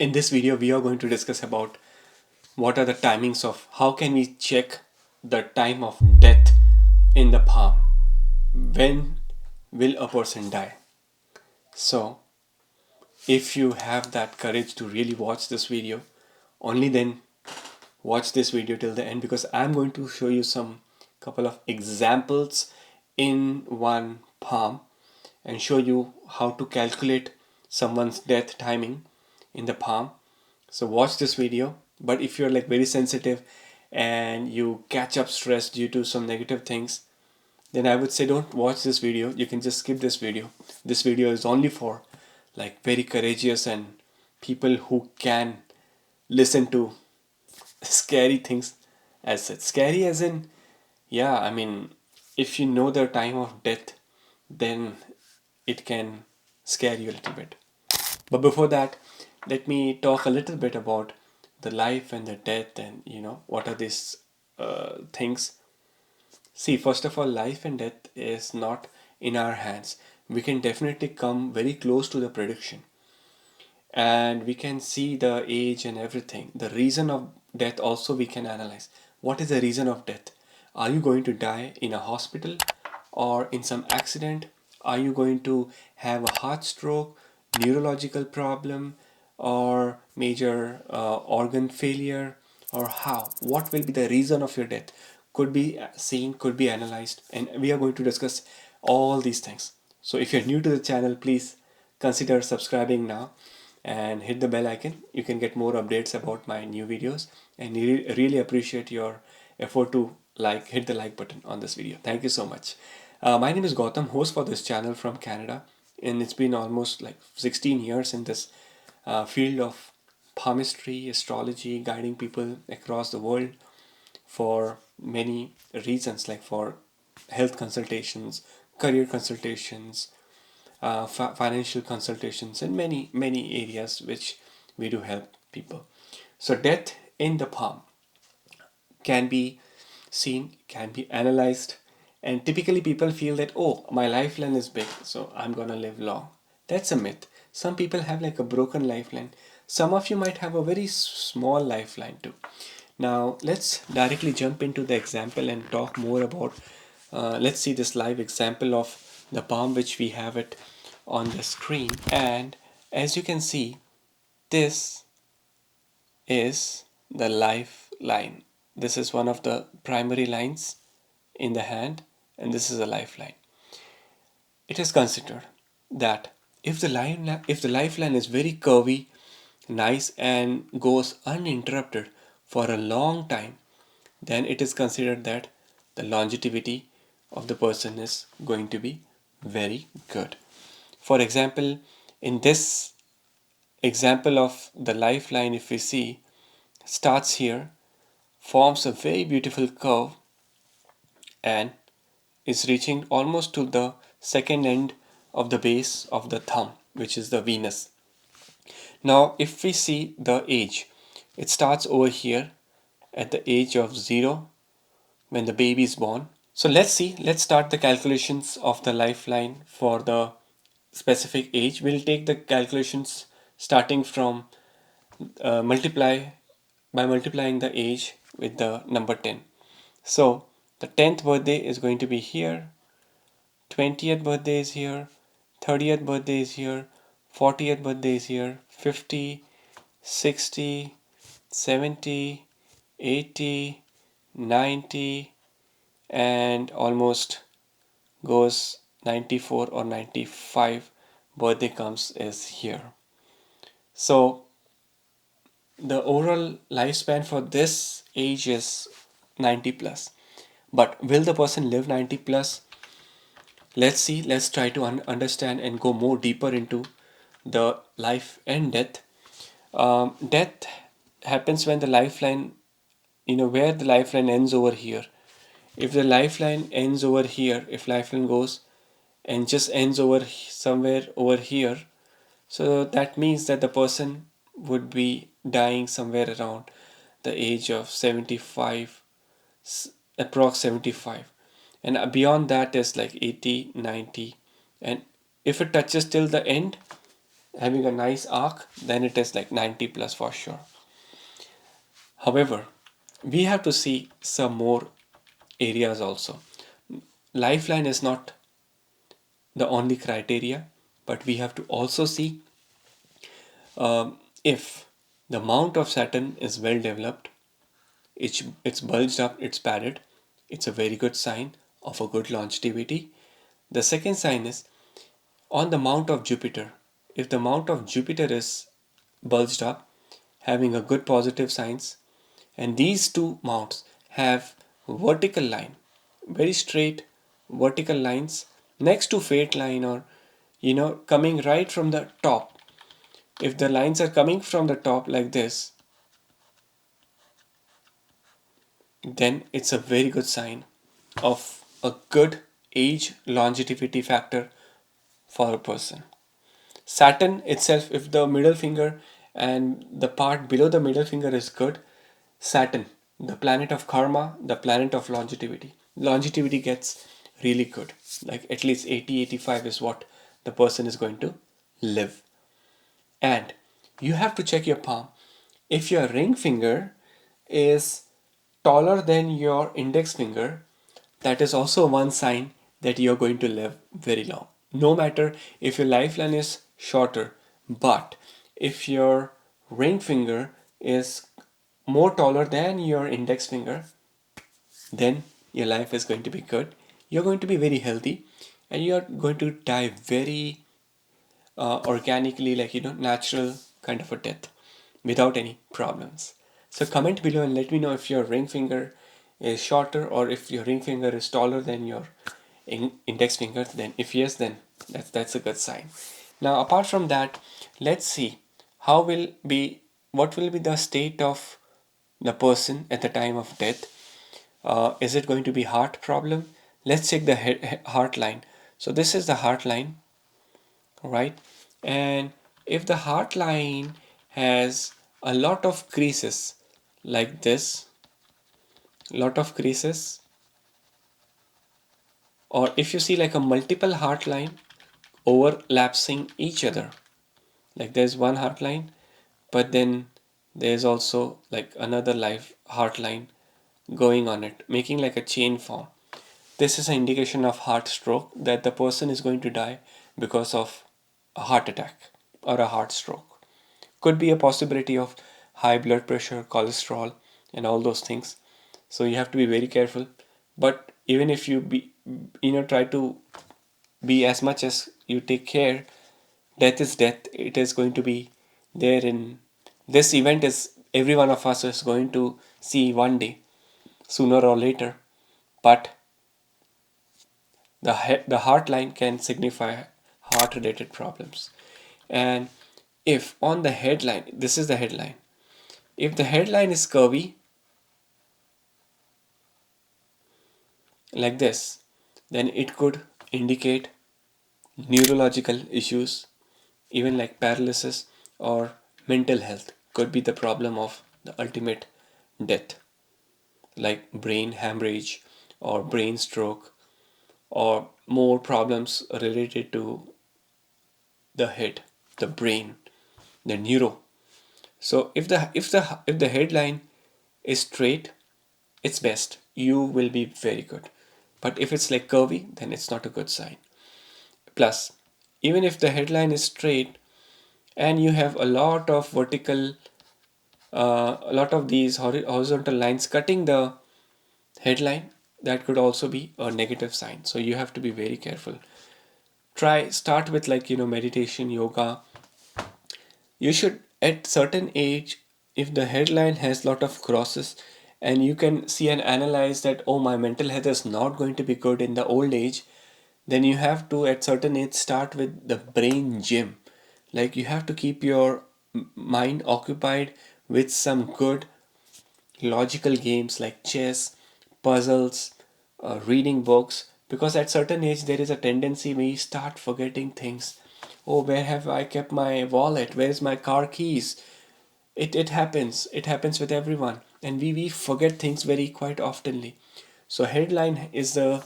In this video, we are going to discuss about what are the timings of how can we check the time of death in the palm. When will a person die? So, if you have that courage to really watch this video, only then watch this video till the end, because I'm going to show you some couple of examples in one palm and show you how to calculate someone's death timing in the palm. So watch this video. But if you're like very sensitive and you catch up stress due to some negative things, then I would say don't watch this video. You can just skip this video. This video is only for like very courageous and people who can listen to scary things. As such, scary as in, yeah, I mean, if you know the time of death, then it can scare you a little bit. But before that, let me talk a little bit about the life and the death, and what are these things. See, first of all, life and death is not in our hands. We can definitely come very close to the prediction, and we can see the age and everything. The reason of death also we can analyze. What is the reason of death? Are you going to die in a hospital or in some accident? Are you going to have a heart stroke, neurological problem, or major organ failure, or how? What will be the reason of your death? Could be seen, could be analyzed, and we are going to discuss all these things. So if you're new to the channel, please consider subscribing now and hit the bell icon. You can get more updates about my new videos, and really appreciate your effort to hit the like button on this video. Thank you so much. My name is Gautam, host for this channel from Canada, and it's been almost like 16 years in this field of palmistry, astrology, guiding people across the world for many reasons, like for health consultations, career consultations, financial consultations, and many areas which we do help people. So death in the palm can be seen, can be analyzed, and typically people feel that, oh, my lifeline is big, so I'm gonna live long. That's a myth. Some people have like a broken lifeline. Some of you might have a very small lifeline too. Now let's directly jump into the example and talk more about. Let's see this live example of the palm, which we have it on the screen. And as you can see, this is the lifeline. This is one of the primary lines in the hand, and this is a lifeline. It is considered that if the lifeline is very curvy, nice, and goes uninterrupted for a long time, then it is considered that the longevity of the person is going to be very good. For example, in this example of the lifeline, if we see, starts here, forms a very beautiful curve, and is reaching almost to the second end of the base of the thumb, which is the Venus. Now, if we see the age, it starts over here at the age of 0 when the baby is born. So let's start the calculations of the lifeline for the specific age. We'll take the calculations starting from multiplying the age with the number 10. So the 10th birthday is going to be here, 20th birthday is here, 30th birthday is here, 40th birthday is here, 50, 60, 70, 80, 90, and almost goes 94 or 95 birthday comes is here. So the overall lifespan for this age is 90 plus. But will the person live 90 plus? Let's try to understand and go more deeper into the life and death. Death happens when the lifeline, where the lifeline ends over here. If the lifeline ends over here, if lifeline goes and just ends over somewhere over here, so that means that the person would be dying somewhere around the age of 75, approx 75, and beyond that is like 80, 90, and if it touches till the end, having a nice arc, then it is like 90 plus for sure. However, we have to see some more areas also. Lifeline is not the only criteria, but we have to also see if the mount of Saturn is well developed, it's bulged up, it's padded, it's a very good sign of a good longevity. The second sign is on the mount of Jupiter. If the mount of Jupiter is bulged up, having a good positive signs, and these two mounts have vertical line, very straight vertical lines next to fate line, or coming right from the top. If the lines are coming from the top like this, then it's a very good sign of a good age longevity factor for a person. Saturn itself, if the middle finger and the part below the middle finger is good, Saturn, the planet of karma, the planet of longevity gets really good. Like at least 80, 85 is what the person is going to live. And you have to check your palm. If your ring finger is taller than your index finger, that is also one sign that you're going to live very long. No matter if your lifeline is shorter, but if your ring finger is more taller than your index finger, then your life is going to be good. You're going to be very healthy, and you're going to die very organically, like natural kind of a death without any problems. So comment below and let me know if your ring finger is shorter or if your ring finger is taller than your index finger. Then if yes, then that's a good sign. Now apart from that, let's see what will be the state of the person at the time of death. Is it going to be heart problem? Let's check the heart line. So this is the heart line, right? And if the heart line has a lot of creases like this, lot of creases, or if you see like a multiple heart line overlapping each other, like there's one heart line, but then there's also like another life heart line going on it, making like a chain form. This is an indication of heart stroke, that the person is going to die because of a heart attack or a heart stroke. Could be a possibility of high blood pressure, cholesterol, and all those things. So you have to be very careful. But even if you try to be as much as you take care, death is death. It is going to be there in this event. Is every one of us is going to see one day, sooner or later. But the heart line can signify heart related problems. And if on the headline, this is the headline, if the headline is curvy like this, then it could indicate neurological issues, even like paralysis or mental health could be the problem of the ultimate death, like brain hemorrhage or brain stroke, or more problems related to the head, the brain, the neuro. So if the headline is straight, it's best. You will be very good. But if it's like curvy, then it's not a good sign. Plus, even if the headline is straight and you have a lot of a lot of these horizontal lines cutting the headline, that could also be a negative sign. So you have to be very careful. Start with like meditation, yoga. You should at certain age, if the headline has lot of crosses and you can see and analyze that, oh, my mental health is not going to be good in the old age, then you have to at certain age start with the brain gym. Like you have to keep your mind occupied with some good logical games like chess, puzzles, reading books, because at certain age there is a tendency we start forgetting things. Oh, where have I kept my wallet? Where's my car keys? It happens with everyone, and we forget things very quite oftenly. So headline is the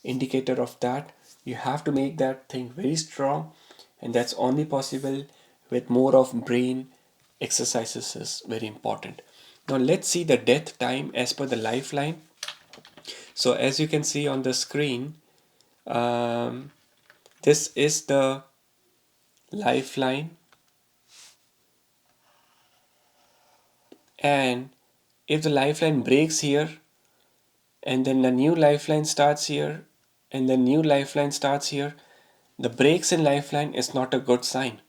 indicator of that. You have to make that thing very strong, and that's only possible with more of brain exercises is very important. Now let's see the death time as per the lifeline. So as you can see on the screen, um, this is the lifeline, and if the lifeline breaks here and then the new lifeline starts here and the new lifeline starts here, the breaks in lifeline is not a good sign.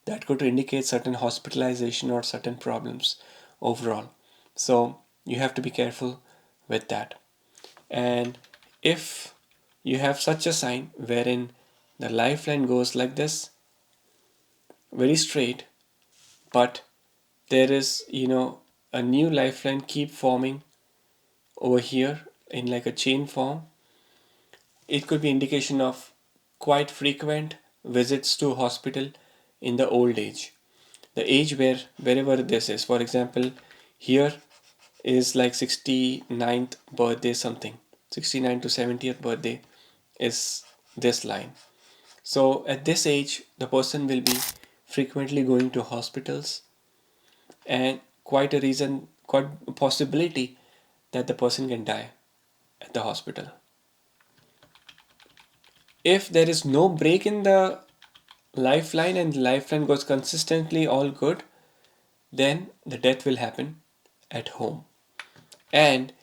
That could indicate certain hospitalization or certain problems overall. So you have to be careful with that. And if you have such a sign wherein the lifeline goes like this, very straight, but there is, a new lifeline keep forming over here in like a chain form, it could be indication of quite frequent visits to hospital in the old age. The age wherever this is. For example, here is like 69th birthday something. 69 to 70th birthday is this line. So at this age, the person will be frequently going to hospitals, and quite a possibility that the person can die at the hospital. If there is no break in the lifeline and the lifeline goes consistently all good, then the death will happen at home. And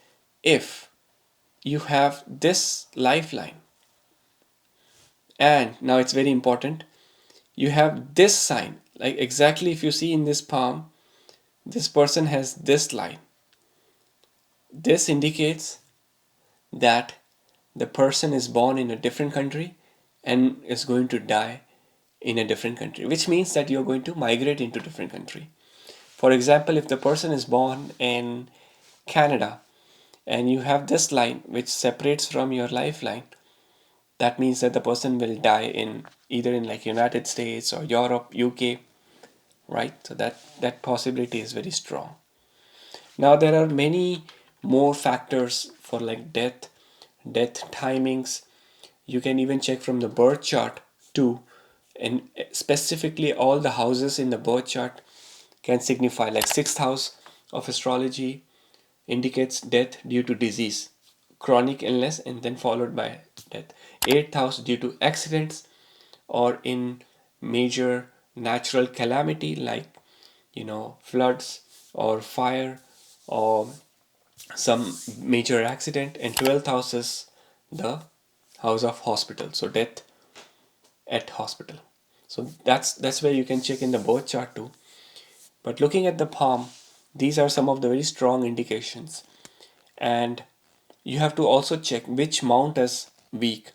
if you have this lifeline, and now it's very important, you have this sign, like exactly if you see in this palm, this person has this line. This indicates that the person is born in a different country and is going to die in a different country, which means that you're going to migrate into a different country. For example, if the person is born in Canada and you have this line which separates from your lifeline, that means that the person will die in either in like United States or Europe, UK, right? So that possibility is very strong. Now there are many more factors for like death timings. You can even check from the birth chart too, and specifically all the houses in the birth chart can signify, like sixth house of astrology indicates death due to disease, chronic illness, and then followed by death. Eighth house due to accidents or in major natural calamity like floods or fire or some major accident. And 12th house is the house of hospital, so death at hospital. So that's where you can check in the birth chart too. But looking at the palm, these are some of the very strong indications. And you have to also check which mount is weak.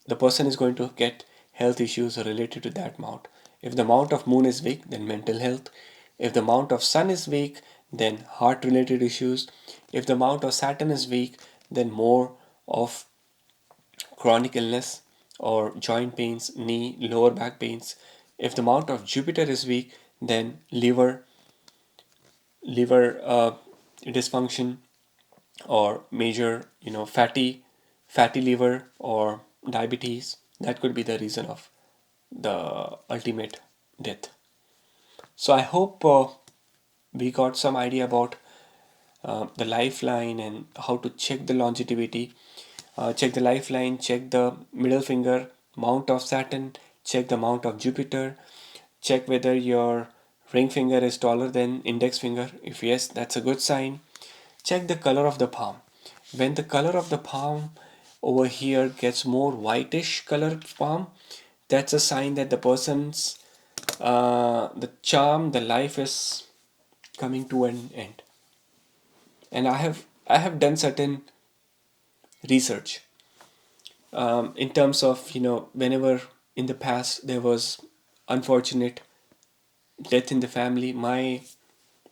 The person is going to get health issues related to that mount. If the mount of moon is weak, then mental health. If the mount of sun is weak, then heart related issues. If the mount of Saturn is weak, then more of chronic illness or joint pains, knee, lower back pains. If the mount of Jupiter is weak, then liver dysfunction or major fatty liver or diabetes. That could be the reason of the ultimate death. So I hope we got some idea about the lifeline and how to check the longevity. Check the lifeline, check the middle finger mount of Saturn, check the mount of Jupiter, check whether your ring finger is taller than index finger. If yes, that's a good sign. Check the color of the palm. When the color of the palm over here gets more whitish color palm, that's a sign that the person's the charm, the life is coming to an end. And I have done certain research in terms of whenever in the past there was unfortunate death in the family, my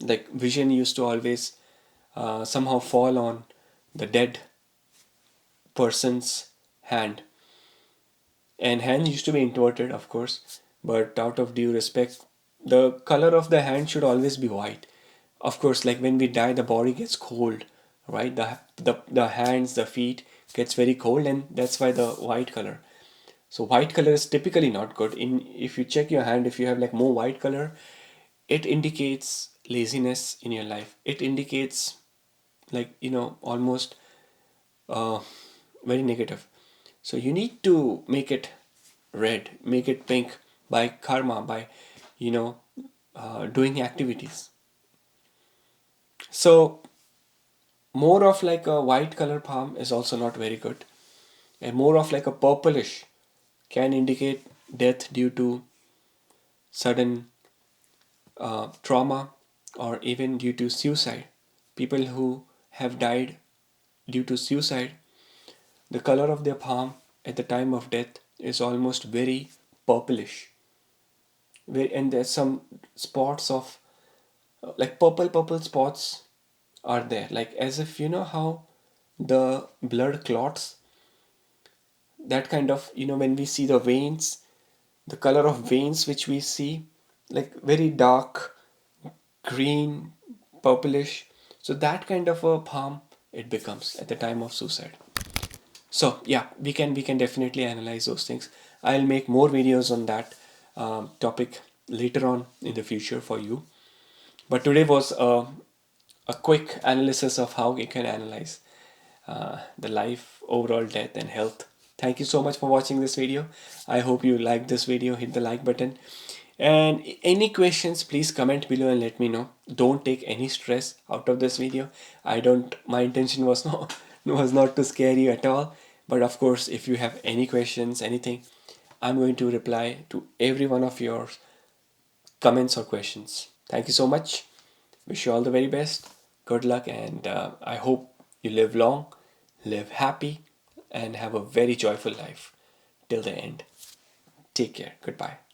like vision used to always somehow fall on the dead person's hand, and hand used to be inverted of course, but out of due respect, the color of the hand should always be white. Of course, like when we die the body gets cold, right? The hands, the feet gets very cold, and that's why the white color. So white color is typically not good. In if you check your hand, if you have like more white color, it indicates laziness in your life. It indicates like almost uh, very negative. So you need to make it red, make it pink by karma, by you know doing activities. So more of like a white color palm is also not very good, and more of like a purplish can indicate death due to sudden trauma or even due to suicide. People who have died due to suicide, the color of their palm at the time of death is almost very purplish. And there's some spots of like purple spots are there, like as if how the blood clots, that kind of when we see the veins, the color of veins which we see, like very dark green, purplish. So that kind of a palm it becomes at the time of suicide. So yeah, we can definitely analyze those things. I'll make more videos on that topic later on in the future for you. But today was a quick analysis of how we can analyze the life, overall death and health. Thank you so much for watching this video. I hope you liked this video. Hit the like button. And any questions, please comment below and let me know. Don't take any stress out of this video. My intention was not to scare you at all. But of course, if you have any questions, anything, I'm going to reply to every one of your comments or questions. Thank you so much. Wish you all the very best. Good luck, and I hope you live long, live happy, and have a very joyful life till the end. Take care. Goodbye.